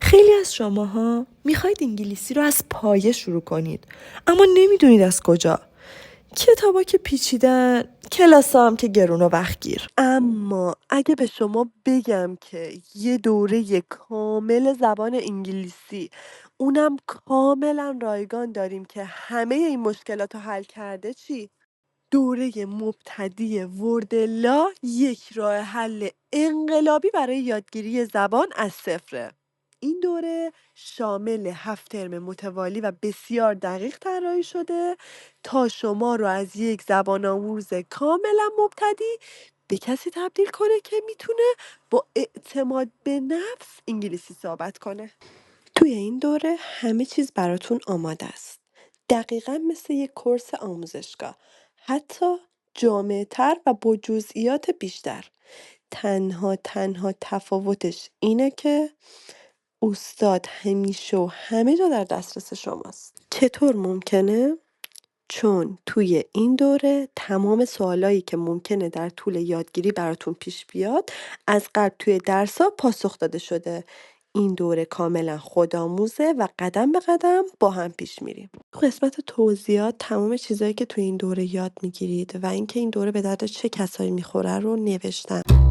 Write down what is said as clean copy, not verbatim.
خیلی از شماها میخواید انگلیسی رو از پایه شروع کنید، اما نمیدونید از کجا. کتابا که پیچیدن، کلاسا هم که گرون و وقتگیر. اما اگه به شما بگم که یه دوره کامل زبان انگلیسی، اونم کاملا رایگان داریم که همه این مشکلات رو حل کرده، چی؟ دوره مبتدی وردلا یک راه حل انقلابی برای یادگیری زبان از صفره. این دوره شامل 7 ترم متوالی و بسیار دقیق طراحی شده تا شما رو از یک زبان آموز کاملا مبتدی به کسی تبدیل کنه که میتونه با اعتماد به نفس انگلیسی صحبت کنه. توی این دوره همه چیز براتون آماده است. دقیقا مثل یک کورس آموزشگاه. حتی جامع‌تر و با جزئیات بیشتر. تنها تفاوتش اینه که استاد همیشه و همه جا در دسترس شماست. چطور ممکنه؟ چون توی این دوره تمام سوالایی که ممکنه در طول یادگیری براتون پیش بیاد از قبل توی درس‌ها پاسخ داده شده. این دوره کاملا خودآموزه و قدم به قدم با هم پیش میریم. تو قسمت توضیحات تمام چیزایی که توی این دوره یاد میگیرید و اینکه این دوره به درد چه کسایی میخوره رو نوشتم.